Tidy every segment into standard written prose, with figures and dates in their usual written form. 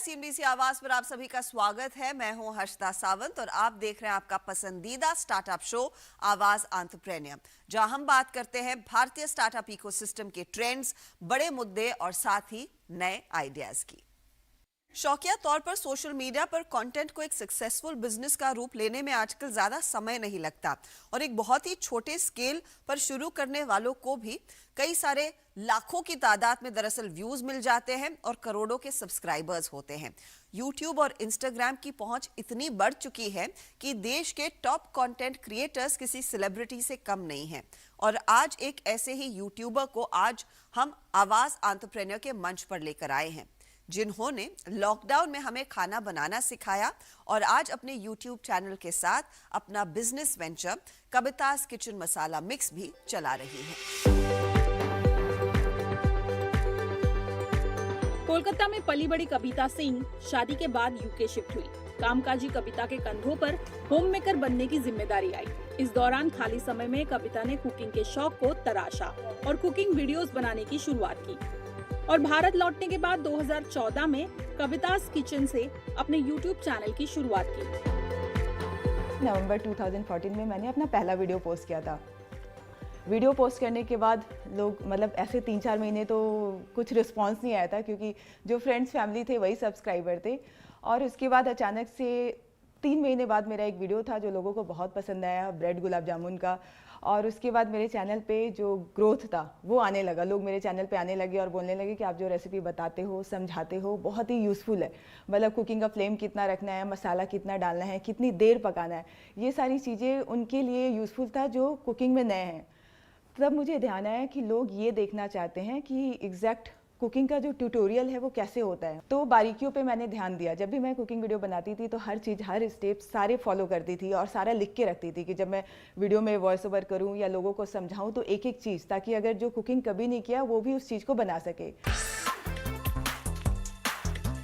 ICMDC आवाज पर आप सभी का स्वागत है। मैं हूं हर्षदा सावंत और आप देख रहे हैं आपका पसंदीदा स्टार्टअप शो आवाज एंटरप्रेन्योर, जहां हम बात करते हैं भारतीय स्टार्टअप इकोसिस्टम के ट्रेंड्स, बड़े मुद्दे और साथ ही नए आइडियाज की। शौकिया तौर पर सोशल मीडिया पर कंटेंट को एक सक्सेसफुल बिजनेस का रूप लेने में आजकल ज्यादा समय नहीं लगता और एक बहुत ही छोटे स्केल पर शुरू करने वालों को भी कई सारे लाखों की तादाद में दरअसल व्यूज मिल जाते हैं और करोड़ों के सब्सक्राइबर्स होते हैं। यूट्यूब और इंस्टाग्राम की पहुंच इतनी बढ़ चुकी है कि देश के टॉप कंटेंट क्रिएटर्स किसी सेलिब्रिटी से कम नहीं हैं। और आज एक ऐसे ही यूट्यूबर को आज हम आवाज एंटरप्रेन्योर के मंच पर लेकर आए हैं, जिन्होंने लॉकडाउन में हमें खाना बनाना सिखाया और आज अपने YouTube चैनल के साथ अपना बिजनेस वेंचर कविता's किचन मसाला मिक्स भी चला रही है। कोलकाता में पली बड़ी कविता सिंह शादी के बाद यूके शिफ्ट हुई। कामकाजी कविता के कंधों पर होम मेकर बनने की जिम्मेदारी आई। इस दौरान खाली समय में कविता ने कुकिंग के शौक को तराशा और कुकिंग वीडियोस बनाने की शुरुआत की और भारत लौटने के बाद 2014 में कविता's किचन से अपने YouTube चैनल की शुरुआत की। नवंबर 2014 में मैंने अपना पहला वीडियो पोस्ट किया था। वीडियो पोस्ट करने के बाद लोग ऐसे 3-4 महीने तो कुछ रिस्पांस नहीं आया था, क्योंकि जो फ्रेंड्स फैमिली थे वही सब्सक्राइबर थे। और उसके बाद अचानक से 3 महीने बाद मेरा एक वीडियो था जो लोगों को बहुत पसंद आया, ब्रेड गुलाब जामुन का। और उसके बाद मेरे चैनल पे जो ग्रोथ था वो आने लगा। लोग मेरे चैनल पे आने लगे और बोलने लगे कि आप जो रेसिपी बताते हो, समझाते हो, बहुत ही यूज़फुल है। कुकिंग का फ्लेम कितना रखना है, मसाला कितना डालना है, कितनी देर पकाना है, ये सारी चीज़ें उनके लिए यूज़फुल था जो कुकिंग में नए हैं। तब मुझे ध्यान आया कि लोग ये देखना चाहते हैं कि एग्जैक्ट कुकिंग का जो ट्यूटोरियल है वो कैसे होता है। तो बारीकियों पे मैंने ध्यान दिया। जब भी मैं कुकिंग वीडियो बनाती थी तो हर चीज़, हर स्टेप सारे फॉलो करती थी और सारा लिख के रखती थी कि जब मैं वीडियो में वॉइस ओवर करूं या लोगों को समझाऊं तो एक एक चीज़, ताकि अगर जो कुकिंग कभी नहीं किया वो भी उस चीज़ को बना सके।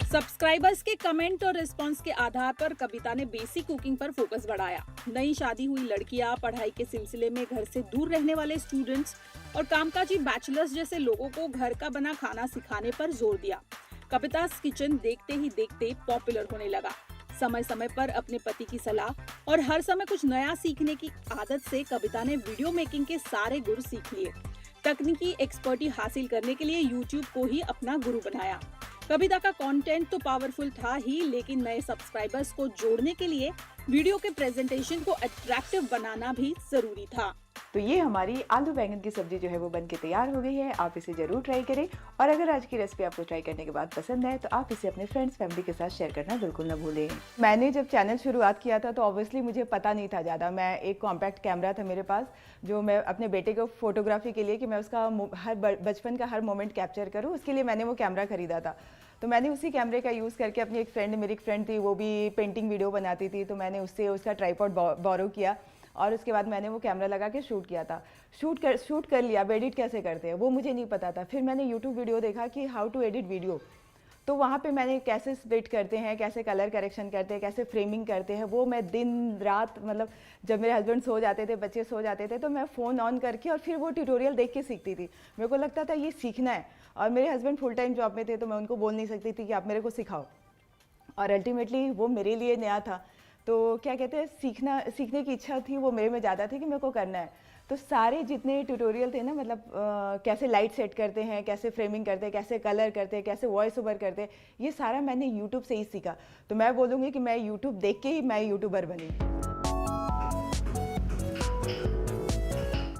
सब्सक्राइबर्स के कमेंट और रिस्पांस के आधार पर कविता ने बेसिक कुकिंग पर फोकस बढ़ाया। नई शादी हुई लड़कियां, पढ़ाई के सिलसिले में घर से दूर रहने वाले स्टूडेंट्स और कामकाजी बैचलर्स जैसे लोगों को घर का बना खाना सिखाने पर जोर दिया। कविता's किचन देखते ही देखते पॉपुलर होने लगा। समय समय पर अपने पति की सलाह और हर समय कुछ नया सीखने की आदत से कविता ने वीडियो मेकिंग के सारे गुर सीख लिए। तकनीकी एक्सपर्टी हासिल करने के लिए यूट्यूब को ही अपना गुरु बनाया। कविता का कंटेंट तो पावरफुल था ही, लेकिन नए सब्सक्राइबर्स को जोड़ने के लिए वीडियो के प्रेजेंटेशन को अट्रैक्टिव बनाना भी जरूरी था। तो ये हमारी आलू बैंगन की सब्जी जो है वो बनके तैयार हो गई है। आप इसे जरूर ट्राई करें और अगर आज की रेसिपी आपको ट्राई करने के बाद पसंद आए तो आप इसे अपने फ्रेंड्स फैमिली के साथ शेयर करना बिल्कुल ना भूलें। मैंने जब चैनल शुरुआत किया था तो ऑब्वियसली मुझे पता नहीं था ज़्यादा। मैं एक कॉम्पैक्ट कैमरा था मेरे पास, जो मैं अपने बेटे को फोटोग्राफी के लिए कि मैं उसका हर बचपन का हर मोमेंट कैप्चर करूँ, उसके लिए मैंने वो कैमरा खरीदा था। तो मैंने उसी कैमरे का यूज़ करके अपनी मेरी एक फ्रेंड थी, वो भी पेंटिंग वीडियो बनाती थी, तो मैंने उससे उसका ट्राइपॉड बोरो किया और उसके बाद मैंने वो कैमरा लगा के शूट किया था। शूट कर लिया। अब एडिट कैसे करते हैं वो मुझे नहीं पता था। फिर मैंने यूट्यूब वीडियो देखा कि हाउ टू एडिट वीडियो, तो वहाँ पे मैंने कैसे स्प्लिट करते हैं, कैसे कलर करेक्शन करते हैं, कैसे फ्रेमिंग करते हैं, वो मैं दिन रात जब मेरे हस्बैंड सो जाते थे, बच्चे सो जाते थे, तो मैं फ़ोन ऑन करके और फिर वो ट्यूटोरियल देख के सीखती थी। मेरे को लगता था ये सीखना है। और मेरे हस्बैंड फुल टाइम जॉब में थे तो मैं उनको बोल नहीं सकती थी कि आप मेरे को सिखाओ। और अल्टीमेटली वो मेरे लिए नया था, तो क्या कहते हैं, सीखने की इच्छा थी वो मेरे में ज़्यादा थी कि मेरे को करना है। तो सारे जितने ट्यूटोरियल थे ना, कैसे लाइट सेट करते हैं, कैसे फ्रेमिंग करते हैं, कैसे कलर करते हैं, कैसे वॉइस ओवर करते हैं, ये सारा मैंने यूट्यूब से ही सीखा। तो मैं बोलूँगी कि मैं यूट्यूब देख के ही मैं यूट्यूबर बनी।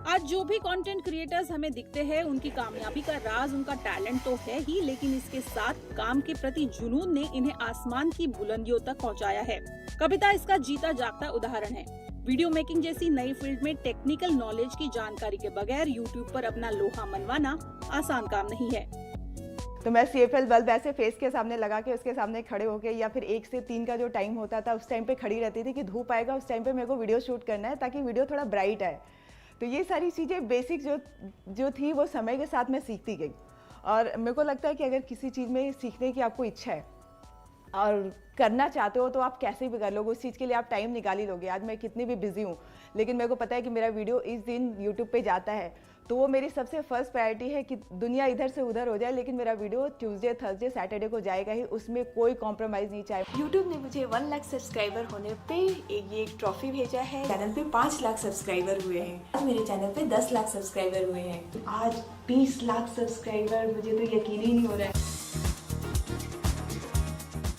आज जो भी कंटेंट क्रिएटर्स हमें दिखते हैं, उनकी कामयाबी का राज उनका टैलेंट तो है ही, लेकिन इसके साथ काम के प्रति जुनून ने इन्हें आसमान की बुलंदियों तक पहुंचाया है। कविता इसका जीता जागता उदाहरण है। वीडियो मेकिंग जैसी नई फील्ड में टेक्निकल नॉलेज की जानकारी के बगैर यूट्यूब पर अपना लोहा मनवाना आसान काम नहीं है। तो मैं CFL बल्ब ऐसे फेस के सामने लगा के उसके सामने खड़े होके, या फिर 1 से 3 का जो टाइम होता था उस टाइम पे खड़ी रहती थी कि धूप आएगा उस टाइम पे मेरे को वीडियो शूट करना है ताकि वीडियो थोड़ा ब्राइट आए। तो ये सारी चीज़ें बेसिक जो थी वो समय के साथ मैं सीखती गई। और मेरे को लगता है कि अगर किसी चीज़ में सीखने की आपको इच्छा है, और करना चाहते हो तो आप कैसे भी कर लोगे, उस चीज़ के लिए आप टाइम निकाल ही लोगे। आज मैं कितनी भी बिजी हूँ, लेकिन मेरे को पता है कि मेरा वीडियो इस दिन यूट्यूब पे जाता है, तो वो मेरी सबसे फर्स्ट प्रायोरिटी है कि दुनिया इधर से उधर हो जाए, लेकिन मेरा वीडियो ट्यूसडे, थर्सडे, सैटरडे को जाएगा ही, उसमें कोई कॉम्प्रोमाइज़ नहीं चाहिए। यूट्यूब ने मुझे 1 लाख सब्सक्राइबर होने पे एक ट्रॉफी भेजा है। चैनल पे 5 लाख सब्सक्राइबर हुए हैं। आज मेरे चैनल पे 10 लाख सब्सक्राइबर हुए हैं। आज 20 लाख सब्सक्राइबर, मुझे तो यकीन ही नहीं हो रहा है।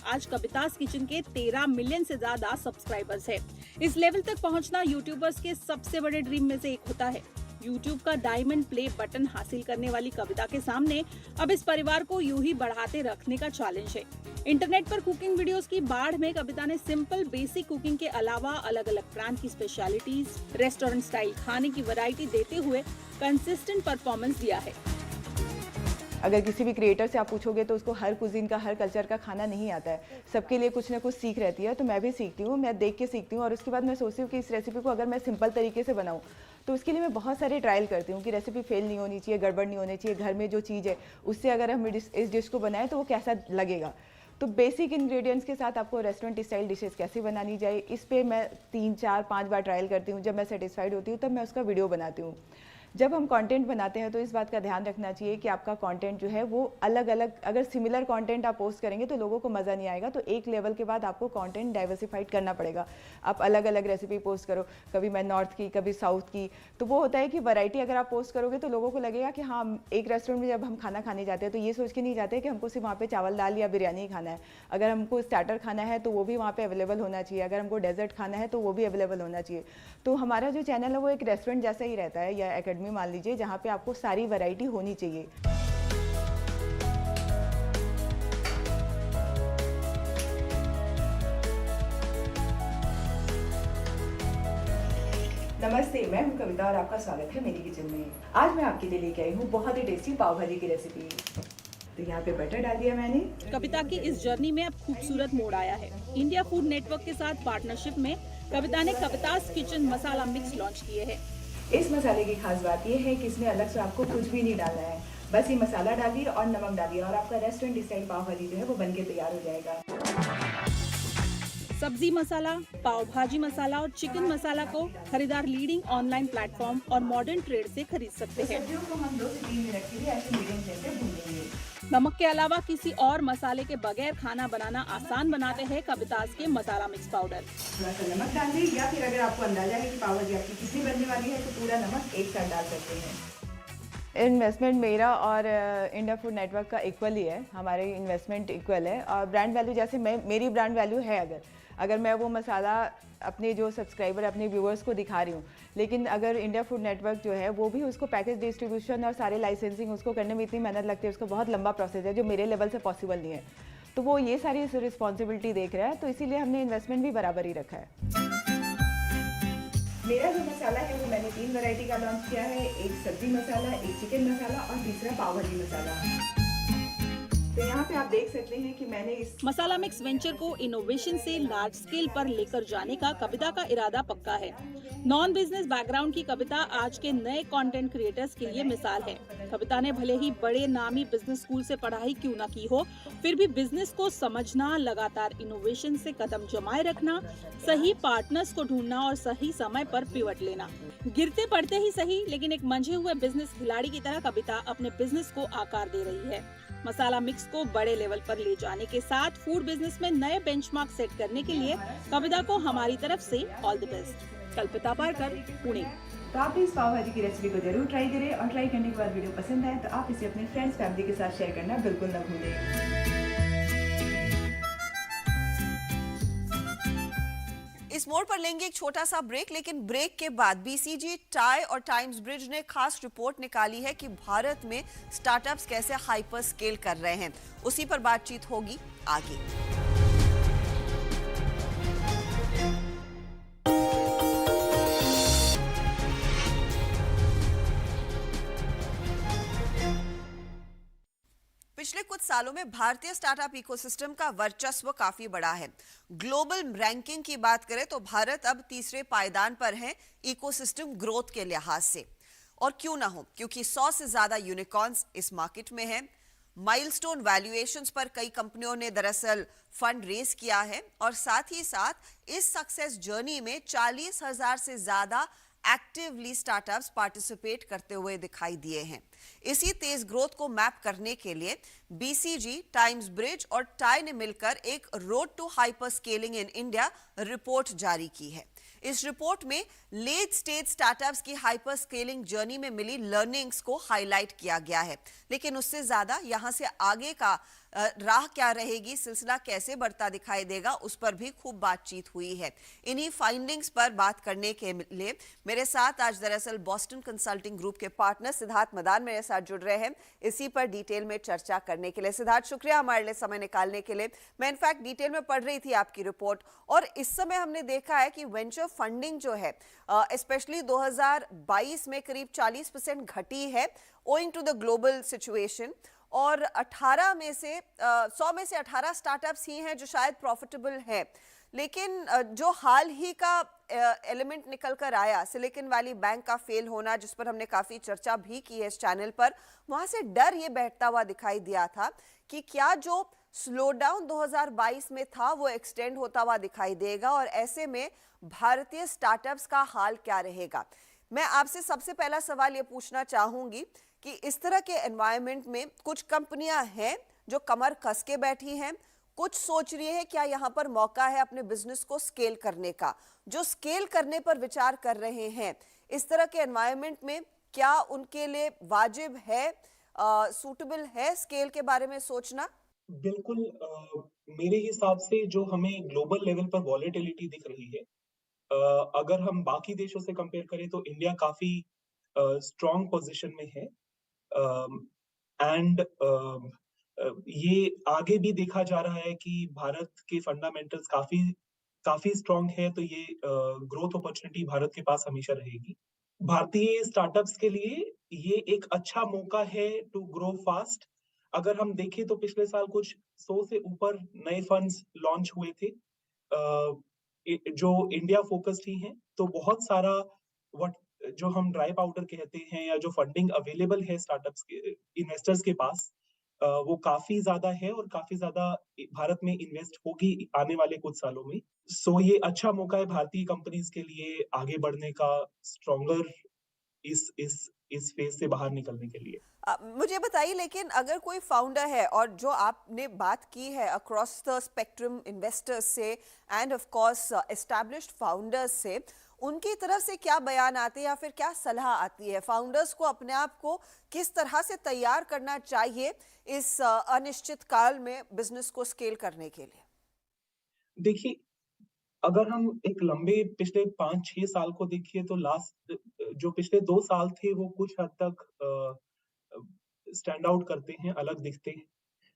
आज कवितास किचन के 13 मिलियन से ज्यादा सब्सक्राइबर्स है। इस लेवल तक पहुंचना यूट्यूबर्स के सबसे बड़े ड्रीम में से एक होता है। यूट्यूब का डायमंड प्ले बटन हासिल करने वाली कविता के सामने अब इस परिवार को यूं ही बढ़ाते रखने का चैलेंज है। इंटरनेट पर कुकिंग वीडियोस की बाढ़ में कविता ने सिंपल बेसिक कुकिंग के अलावा अलग अलग ब्रांड की स्पेशलिटीज, रेस्टोरेंट स्टाइल खाने की वैरायटी देते हुए कंसिस्टेंट परफॉर्मेंस दिया है। अगर किसी भी क्रिएटर से आप पूछोगे तो उसको हर कुजीन का, हर कल्चर का खाना नहीं आता है। सबके लिए कुछ ना कुछ सीख रहती है, तो मैं भी सीखती हूँ, मैं देख के सीखती हूँ और उसके बाद मैं सोचती हूँ कि इस रेसिपी को अगर मैं सिंपल तरीके से बनाऊँ तो उसके लिए मैं बहुत सारे ट्रायल करती हूँ कि रेसिपी फेल नहीं होनी चाहिए, गड़बड़ नहीं होनी चाहिए, घर में जो चीज़ है उससे अगर हम इस डिश को बनाएं तो वो कैसा लगेगा। तो बेसिक इंग्रेडिएंट्स के साथ आपको रेस्टोरेंट स्टाइल डिशेस कैसे बनानी चाहिए, इस पे मैं 3, 4, 5 बार ट्रायल करती हूँ। जब मैं सेटिस्फाइड होती हूँ तब मैं उसका वीडियो बनाती हूँ। जब हम कंटेंट बनाते हैं तो इस बात का ध्यान रखना चाहिए कि आपका कंटेंट जो है वो अलग अलग, अगर सिमिलर कंटेंट आप पोस्ट करेंगे तो लोगों को मज़ा नहीं आएगा। तो एक लेवल के बाद आपको कंटेंट डाइवर्सिफाइड करना पड़ेगा। आप अलग अलग रेसिपी पोस्ट करो, कभी मैं नॉर्थ की, कभी साउथ की, तो वो होता है कि वैरायटी अगर आप पोस्ट करोगे तो लोगों को लगेगा कि हाँ, एक रेस्टोरेंट में जब हम खाना खाने जाते हैं तो ये सोच के नहीं जाते कि हमको सिर्फ वहाँ पे चावल दाल या बिरयानी ही खाना है। अगर हमको स्टार्टर खाना है तो वो भी वहाँ पे अवेलेबल होना चाहिए, अगर हमको डेजर्ट खाना है तो वो भी अवेलेबल होना चाहिए। तो हमारा जो चैनल है वो एक रेस्टोरेंट जैसा ही रहता है, या एकेडमी मान लीजिए, जहाँ पे आपको सारी वैरायटी होनी चाहिए। नमस्ते, मैं हूं कविता और आपका स्वागत है मेरी किचन में। आज मैं आपके लिए लेके आई हूँ बहुत ही टेस्टी पाव भाजी की रेसिपी। तो यहाँ पे बटर डाल दिया मैंने। कविता की इस जर्नी में अब खूबसूरत मोड़ आया है। इंडिया फूड नेटवर्क के साथ पार्टनरशिप में कविता ने कवितास किचन मसाला मिक्स लॉन्च किए हैं। इस मसाले की खास बात यह है कि इसमें अलग से आपको कुछ भी नहीं डालना है, बस ये मसाला डालिए और नमक डालिए और आपका रेस्टोरेंट स्टाइल पाव भाजी जो है वो बनके तैयार हो जाएगा। सब्जी मसाला, पाव भाजी मसाला और चिकन मसाला को खरीदार लीडिंग ऑनलाइन प्लेटफॉर्म और मॉडर्न ट्रेड से खरीद सकते हैं। सब्जियों को हम 2 से 3 मिनट के लिए ऐसे मीडियम फ्लेम पे भून लेंगे। नमक के अलावा किसी और मसाले के बगैर खाना बनाना आसान बनाते हैं कवितास के मसाला मिक्स पाउडर। थोड़ा सा नमक डालिए, या फिर अगर आपको अंदाजा है कि पाव भाजी आपकी कितनी बनने वाली है तो पूरा नमक एक साथ डाल सकते हैं। इन्वेस्टमेंट मेरा और इंडिया फूड नेटवर्क का इक्वल ही है, हमारे इन्वेस्टमेंट इक्वल है। और ब्रांड वैल्यू जैसे मेरी ब्रांड वैल्यू है, अगर मैं वो मसाला अपने जो सब्सक्राइबर, अपने व्यूअर्स को दिखा रही हूँ, लेकिन अगर इंडिया फूड नेटवर्क जो है वो भी उसको पैकेज डिस्ट्रीब्यूशन और सारे लाइसेंसिंग उसको करने में इतनी मेहनत लगती है, उसका बहुत लंबा प्रोसेस है जो मेरे लेवल से पॉसिबल नहीं है, तो वो ये सारी रिस्पॉन्सिबिलिटी देख रहा है, तो इसीलिए हमने इन्वेस्टमेंट भी बराबर ही रखा है। मेरा जो मसाला है वो मैंने 3 वैरायटी का लॉन्च किया है, एक सब्जी मसाला, एक चिकन मसाला और तीसरा पाव भाजी मसाला। तो यहाँ पे आप देख सकते हैं कि मैंने इस मसाला मिक्स वेंचर को इनोवेशन से लार्ज स्केल पर लेकर जाने का कविता का इरादा पक्का है। नॉन बिजनेस बैकग्राउंड की कविता आज के नए कंटेंट क्रिएटर्स के लिए मिसाल है। कविता ने भले ही बड़े नामी बिजनेस स्कूल से पढ़ाई क्यों न की हो, फिर भी बिजनेस को समझना, लगातार इनोवेशन से कदम जमाए रखना, सही पार्टनर्स को ढूंढना और सही समय पर पिवट लेना। गिरते पड़ते ही सही, लेकिन एक मंझे हुए बिजनेस खिलाड़ी की तरह कविता अपने बिजनेस को आकार दे रही है। मसाला मिक्स को बड़े लेवल पर ले जाने के साथ फूड बिजनेस में नए बेंचमार्क सेट करने के लिए कविता को हमारी तरफ से ऑल द बेस्ट। कल्पिता पारकर, पुणे। तो आप इस पाव भाजी की रेसिपी को जरूर ट्राई करें और ट्राई करने के बाद वीडियो पसंद आए तो आप इसे अपने फ्रेंड्स, फैमिली के साथ शेयर करना बिल्कुल न भूलें। इस मोड़ पर लेंगे एक छोटा सा ब्रेक, लेकिन ब्रेक के बाद बीसीजी, टाई और टाइम्स ब्रिज ने खास रिपोर्ट निकाली है कि भारत में स्टार्टअप्स कैसे हाइपर स्केल कर रहे हैं। उसी पर बातचीत होगी आगे। पिछले कुछ सालों में भारतीय स्टार्टअप इकोसिस्टम का वर्चस्व काफी बढ़ा है। ग्लोबल रैंकिंग की बात करें तो भारत अब तीसरे पायदान पर है इकोसिस्टम ग्रोथ के लिहाज से। और क्यों ना हो, क्योंकि 100 से ज्यादा यूनिकॉर्न्स इस मार्केट में हैं। माइलस्टोन वैल्यूएशंस पर कई कंपनियों ने दरअसल फंड रेज किया है और साथ ही साथ इस सक्सेस जर्नी में 40,000 से ज्यादा एक्टिवली स्टार्टअप्स पार्टिसिपेट करते हुए दिखाई दिए हैं। इसी तेज ग्रोथ को मैप करने के लिए बीसीजी, टाइम्स ब्रिज और टाई ने मिलकर एक road to hyper scaling in India report जारी की है। इस रिपोर्ट में लेट स्टेज स्टार्टअप्स की हाइपर स्केलिंग जर्नी में मिली लर्निंग्स को हाईलाइट किया गया है, लेकिन उससे ज्यादा यहां से आगे का राह क्या रहेगी, सिलसिला कैसे बढ़ता दिखाई देगा, उस पर भी खूब बातचीत हुई है। इन्हीं फाइंडिंग्स पर बात करने के लिए मेरे साथ आज दरअसल बॉस्टन कंसल्टिंग ग्रुप के पार्टनर सिद्धार्थ मदान मेरे साथ जुड़ रहे हैं इसी पर डिटेल में चर्चा करने के लिए। सिद्धार्थ, शुक्रिया हमारे लिए समय निकालने के लिए। मैं इनफैक्ट डिटेल में पढ़ रही थी आपकी रिपोर्ट और इस समय हमने देखा है कि वेंचर फंडिंग जो है स्पेशली 2022 में करीब 40% घटी है owing to the global situation और 100 में से 18 स्टार्टअप्स ही हैं जो शायद प्रॉफिटेबल है। लेकिन जो हाल ही का एलिमेंट निकल कर आया, सिलिकॉन वैली बैंक का फेल होना, जिस पर हमने काफी चर्चा भी की है इस चैनल पर, वहां से डर ये बैठता हुआ दिखाई दिया था कि क्या जो स्लो डाउन 2022 में था वो एक्सटेंड होता हुआ दिखाई देगा और ऐसे में भारतीय स्टार्टअप्स का हाल क्या रहेगा। मैं आपसे सबसे पहला सवाल ये पूछना चाहूंगी कि इस तरह के एनवायरनमेंट में कुछ कंपनियां हैं जो कमर कस के बैठी हैं, कुछ सोच रही है क्या यहाँ पर मौका है अपने बिजनेस को स्केल करने का, जो स्केल करने पर विचार कर रहे हैं। इस तरह के एनवायरनमेंट में क्या उनके लिए वाजिब है, सूटेबल है स्केल के बारे में सोचना? बिल्कुल। मेरे हिसाब से जो हमें ग्लोबल लेवल पर वॉलेटिलिटी दिख रही है, अगर हम बाकी देशों से कंपेयर करें तो इंडिया काफी स्ट्रॉन्ग पोजीशन में है। एंड ये आगे भी देखा जा रहा है कि भारत के फंडामेंटल्स काफी काफी स्ट्रॉन्ग है, तो ये ग्रोथ अपॉर्चुनिटी भारत के पास हमेशा रहेगी। भारतीय स्टार्टअप्स के लिए ये एक अच्छा मौका है टू ग्रो फास्ट। अगर हम देखें तो पिछले साल कुछ 100 से ऊपर नए फंड्स लॉन्च हुए थे जो इंडिया फोकस्ड ही हैं, तो बहुत सारा व्हाट जो हम ड्राई पाउडर कहते हैं या जो फंडिंग अवेलेबल है स्टार्टअप्स के इन्वेस्टर्स के पास, वो काफी ज्यादा है और काफी ज्यादा भारत में इन्वेस्ट होगी आने वाले कुछ सालों में। सो ये अच्छा मौका है भारतीय कंपनीज के लिए आगे बढ़ने का, स्ट्रॉन्गर इस फेज से बाहर निकलने के लिए। मुझे बताइए, लेकिन अगर कोई फाउंडर है और जो आपने बात की है अक्रॉस द स्पेक्ट्रम इन्वेस्टर्स से end of course established founders से, उनकी तरफ से क्या बयान आते हैं या फिर क्या सलाह आती है फाउंडर्स को अपने आप को किस तरह से तैयार करना चाहिए इस अनिश्चित काल में बिजनेस को स्केल करने के लिए? देखिए, अगर हम एक लंबे पिछले 5-6 साल को देखिए तो लास्ट जो पिछले 2 साल थे वो कुछ हद तक स्टैंड आउट करते हैं, अलग दिखते हैं।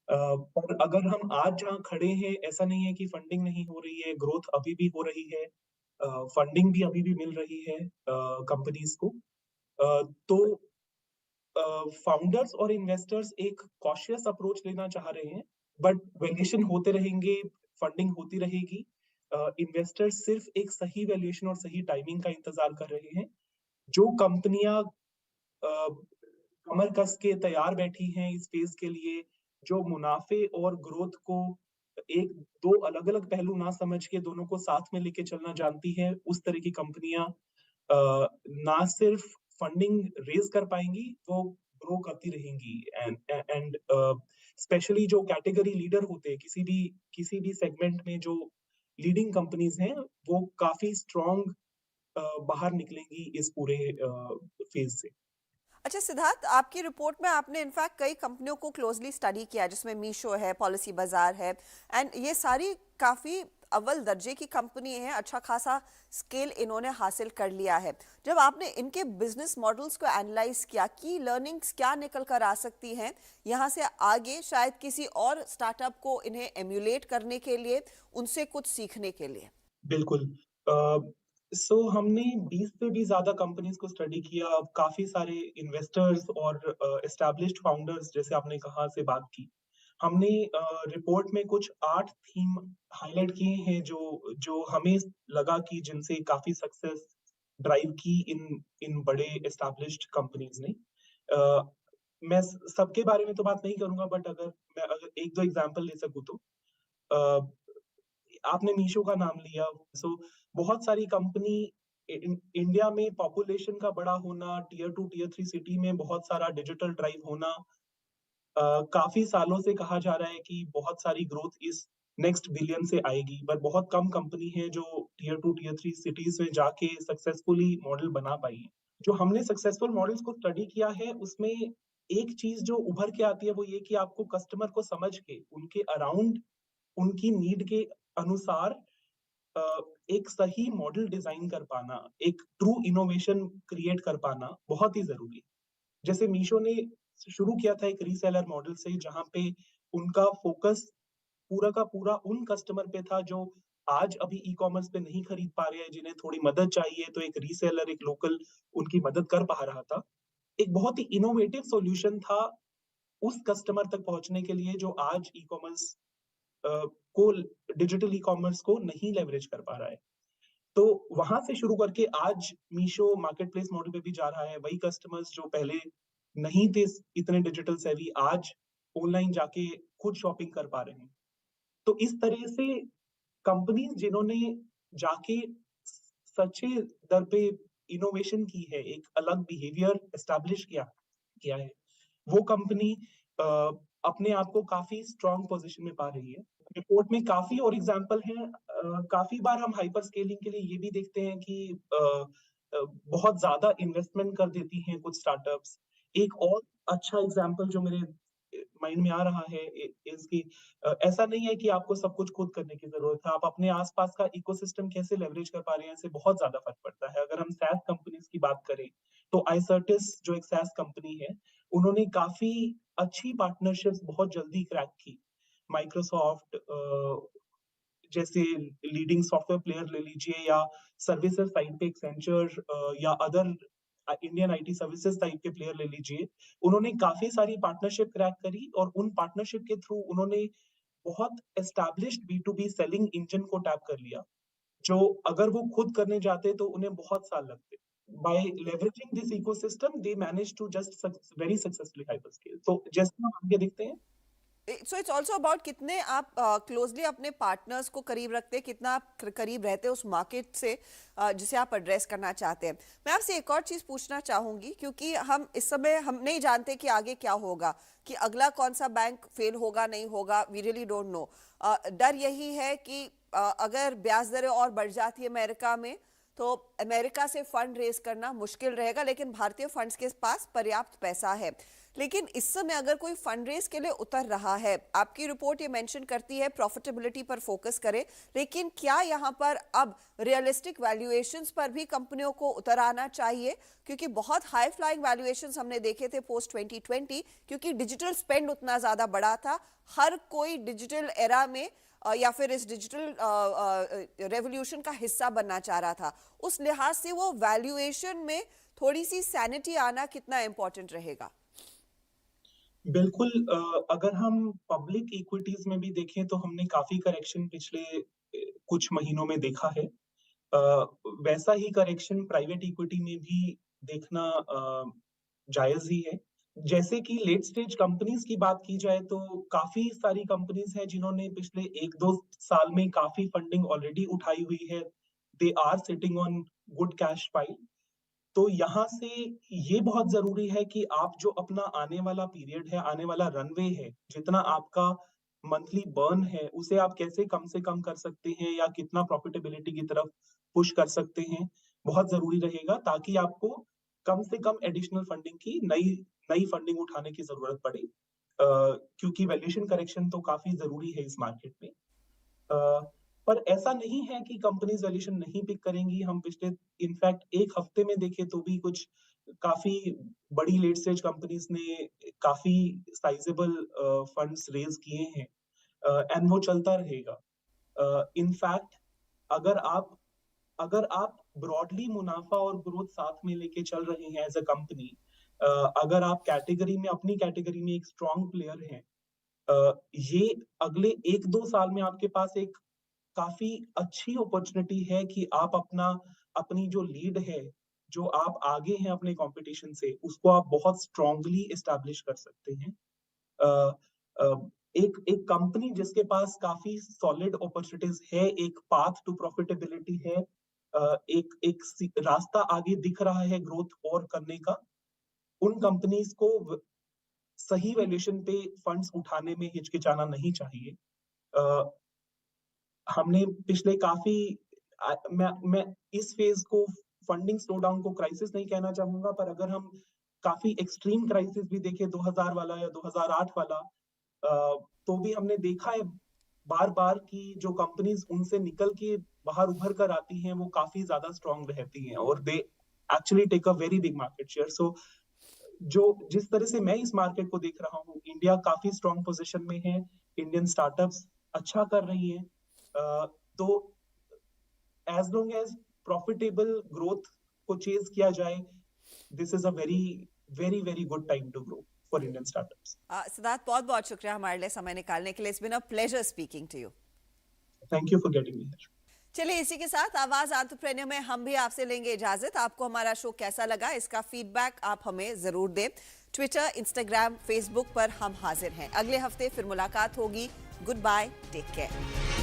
पर अगर हम आज जहाँ खड़े हैं, ऐसा नहीं है कि फंडिंग नहीं हो रही है, ग्रोथ अभी भी हो रही है, फंडिंग भी अभी भी मिल रही है कंपनीज को। तो फाउंडर्स और इन्वेस्टर्स एक कॉशियस अप्रोच लेना चाह रहे हैं, बट वैल्यूएशन होते रहेंगे, फंडिंग होती रहेगी। इन्वेस्टर्स सिर्फ एक सही वैल्यूएशन और सही टाइमिंग का इंतजार कर रहे हैं। जो कंपनियां कमर कस के तैयार बैठी हैं इस फेज के लिए, जो मुनाफे और ग्रोथ को एक दो अलग अलग पहलू ना समझ के दोनों को साथ में लेके चलना जानती है, उस तरह की कंपनियां ना सिर्फ फंडिंग रेज कर पाएंगी, वो ग्रो करती रहेंगी। एंड स्पेशली जो कैटेगरी लीडर होते हैं किसी भी सेगमेंट में, जो लीडिंग कंपनीज हैं, वो काफी स्ट्रॉन्ग बाहर निकलेंगी इस पूरे फेज से। अच्छा सिद्धार्थ, आपकी रिपोर्ट में आपने इनफैक्ट कई कंपनियों को क्लोजली स्टडी किया, जिसमें मीशो है, पॉलिसी बाजार है, एंड ये सारी काफ़ी अव्वल दर्जे की कंपनी है, अच्छा खासा स्केल इन्होंने हासिल कर लिया है। जब आपने इनके बिजनेस मॉडल्स को एनालाइज किया, की लर्निंग्स क्या निकल कर आ सकती हैं यहाँ से आगे, शायद किसी और स्टार्टअप को इन्हें एम्यूलेट करने के लिए, उनसे कुछ सीखने के लिए? बिल्कुल। सो हमने 20 से भी ज्यादा कंपनीज को स्टडी किया, काफी सारे इन्वेस्टर्स और एस्टैब्लिश्ड फाउंडर्स, जैसे आपने कहा, से बात की। हमने रिपोर्ट में कुछ 8 थीम हाईलाइट किए हैं जो हमें लगा कि जिनसे काफी सक्सेस ड्राइव की इन बड़े एस्टैब्लिश्ड कंपनीज ने। मैं सबके बारे में तो बात नहीं करूंगा, बट अगर एक दो एग्जांपल ले सकूं तो अ, आपने मीशो का नाम लिया। सो बहुत सारी कंपनी, इंडिया में पॉपुलेशन का बड़ा होना, टीयर 2 टीयर 3 सिटी में बहुत सारा डिजिटल ड्राइव होना, काफी सालों से कहा जा रहा है कि बहुत सारी ग्रोथ इस नेक्स्ट बिलियन से आएगी, पर बहुत कम कंपनी है जो टीयर 2 टीयर 3 सिटीज में जाके सक्सेसफुली मॉडल बना पाई है। जो हमने सक्सेसफुल मॉडल्स को स्टडी किया है उसमें एक चीज जो उभर के आती है वो ये कि आपको कस्टमर को समझ के उनके अराउंड, उनकी नीड के अनुसार अ, एक सही मॉडल डिजाइन कर पाना, एक ट्रू इनोवेशन क्रिएट कर पाना बहुत ही जरूरी है। जैसे मीशो ने शुरू किया था एक रीसेलर मॉडल से, जहां पे उनका फोकस पूरा का पूरा उन कस्टमर पे था जो आज अभी ई कॉमर्स पे नहीं खरीद पा रहे हैं, जिन्हें थोड़ी मदद चाहिए, तो एक रीसेलर, एक लोकल उनकी मदद कर पा रहा था। एक बहुत ही इनोवेटिव सॉल्यूशन था उस कस्टमर तक पहुंचने के लिए जो आज ई कॉमर्स को, डिजिटल ई कॉमर्स को नहीं लेवरेज कर पा रहा है। तो वहां से शुरू करके आज मीशो मार्केट प्लेस मॉडल पे भी जा रहा है। वही कस्टमर्स जो पहले नहीं थे इतने डिजिटल सेवी, आज ऑनलाइन जाके खुद शॉपिंग कर पा रहे हैं। तो इस तरह से कंपनीज जिन्होंने जाके सच्चे दर पे इनोवेशन की है, एक अलग बिहेवियर एस्टैब्लिश किया है, वो कंपनी अपने आप को काफी स्ट्रांग पोजीशन में पा रही है। रिपोर्ट में काफी और एग्जांपल हैं। काफी बार हम हाइपर स्केलिंग के लिए ये भी देखते हैं कि बहुत ज्यादा इन्वेस्टमेंट कर देती हैं कुछ स्टार्टअप्स। एक और अच्छा एग्जांपल जो मेरे माइंड में आ रहा है इसकी, ऐसा नहीं है कि आपको सब कुछ खुद करने की जरूरत है, आप अपने आसपास का इकोसिस्टम कैसे लेवरेज कर पा रहे हैं, इससे बहुत ज्यादा फर्क पड़ता है। अगर हम SaaS कंपनीज की बात करें तो iCertis जो एक SaaS कंपनी है, उन्होंने काफी अच्छी पार्टनरशिप्स बहुत जल्दी क्रैक की। माइक्रोसॉफ्ट जैसे लीडिंग सॉफ्टवेयर प्लेयर ले लीजिए, या सर्विसेज साइड पे एक्सेंचर या other Indian IT services type के प्लेयर ले लीजिए। उन्होंने काफी सारी पार्टनरशिप क्रैक करी और उन पार्टनरशिप के थ्रू उन्होंने बहुत एस्टैब्लिश्ड B2B सेलिंग इंजन को टैप कर लिया, जो अगर वो खुद करने जाते तो उन्हें बहुत साल लगते। By leveraging this ecosystem, they managed to just very successfully hyperscale. So जैसे हम आगे देखते हैं, सो इट्स ऑल्सो अबाउट कितने आप क्लोजली अपने पार्टनर्स को करीब रखते हैं, कितना आप करीब रहते हैं उस मार्केट से जिसे आप एड्रेस करना चाहते हैं। मैं आपसे एक और चीज़ पूछना चाहूँगी, क्योंकि हम इस समय हम नहीं जानते कि आगे क्या होगा, कि अगला कौन सा बैंक फेल होगा नहीं होगा, वी रियली डोंट नो। डर यही है कि अगर ब्याज दरें और बढ़ जाती है अमेरिका में, तो अमेरिका से फंड रेज करना मुश्किल रहेगा, लेकिन भारतीय फंड्स के पास पर्याप्त पैसा है। लेकिन इस समय अगर कोई फंड रेज के लिए उतर रहा है, आपकी रिपोर्ट ये मेंशन करती है प्रॉफिटेबिलिटी पर फोकस करें, लेकिन क्या यहाँ पर अब रियलिस्टिक वैल्यूएशंस पर भी कंपनियों को उतर आना चाहिए? क्योंकि बहुत हाई फ्लाइंग वैल्यूएशंस हमने देखे थे पोस्ट 2020, क्योंकि डिजिटल स्पेंड उतना ज्यादा बड़ा था, हर कोई डिजिटल एरा में या फिर इस डिजिटल रेवोल्यूशन का हिस्सा बनना चाह रहा था। उस लिहाज से वो वैल्यूएशन में थोड़ी सी सैनिटी आना कितना इंपॉर्टेंट रहेगा? बिल्कुल। अगर हम पब्लिक इक्विटीज में भी देखें तो हमने काफी करेक्शन पिछले कुछ महीनों में देखा है। वैसा ही करेक्शन प्राइवेट इक्विटी में भी देखना जायज ही है। जैसे कि लेट स्टेज कंपनीज की बात की जाए तो काफी सारी कंपनीज हैं जिन्होंने पिछले 1-2 साल में काफी फंडिंग ऑलरेडी उठाई हुई है। They are sitting on good cash pile. तो यहाँ से ये बहुत जरूरी है कि आप जो अपना आने वाला पीरियड है, आने वाला रनवे है, जितना आपका मंथली बर्न है, उसे आप कैसे कम से कम कर सकते हैं या कितना प्रॉफिटेबिलिटी की तरफ पुश कर सकते हैं, बहुत जरूरी रहेगा, ताकि आपको कम से कम एडिशनल फंडिंग की नई नई फंडिंग उठाने की जरूरत पड़े। क्योंकि वैल्यूएशन करेक्शन तो काफी जरूरी है इस मार्केट में। पर ऐसा नहीं है कि कंपनीज वैल्यूएशन नहीं पिक करेंगी। हम पिछले इनफैक्ट एक हफ्ते में देखें तो भी कुछ काफी बड़ी लेट स्टेज कंपनीज ने काफी साइजेबल फंड्स रेज किए हैं, एंड वो चलता रहेगा। इनफैक्ट अगर आप अगर आप ब्रॉडली मुनाफा और ग्रोथ साथ में लेके चल रहे हैं एज अ कंपनी, अगर आप कैटेगरी में, अपनी कैटेगरी में एक स्ट्रॉन्ग प्लेयर हैं, ये अगले 1-2 साल में आपके पास एक काफी अच्छी अपॉर्चुनिटी है कि आप अपनी जो लीड है जो आप आगे हैं अपने कंपटीशन से, उसको आप बहुत स्ट्रांगली एस्टैब्लिश कर सकते हैं। अ, अ, एक कंपनी जिसके पास काफी सॉलिड अपॉर्चुनिटीज है, एक पाथ टू प्रॉफिटेबिलिटी है, एक रास्ता आगे दिख रहा है ग्रोथ और करने का, उन कंपनीज को सही वैल्यूएशन पे फंड्स उठाने में हिचकिचाना नहीं चाहिए। हमने पिछले काफी मैं इस फेज को, फंडिंग स्लो डाउन को क्राइसिस नहीं कहना चाहूंगा, पर अगर हम काफी एक्सट्रीम क्राइसिस भी देखें 2000 वाला या 2008 वाला, तो भी हमने देखा है बार बार कि जो कंपनीज उनसे निकल के बाहर उभर कर आती हैं वो काफी ज्यादा स्ट्रांग रहती हैं और they actually take a very big market share. So जो जिस तरह से मैं इस मार्केट को देख रहा हूँ, इंडिया काफी स्ट्रांग पोजीशन में है, इंडियन स्टार्टअप्स अच्छा कर रही हैं, तो as long as profitable growth को चेज किया जाए, this is a very very very good time to grow for Indian startups. Siddharth, बहुत बहुत शुक्रिया हमारे लिए समय निकालने के लिए। It's been a pleasure speaking to you. Thank you for getting me here. चलिए, इसी के साथ आवाज एंटरप्रेन्योर में हम भी आपसे लेंगे इजाजत। आपको हमारा शो कैसा लगा, इसका फीडबैक आप हमें जरूर दें। ट्विटर, इंस्टाग्राम, फेसबुक पर हम हाजिर हैं। अगले हफ्ते फिर मुलाकात होगी। Goodbye, take care.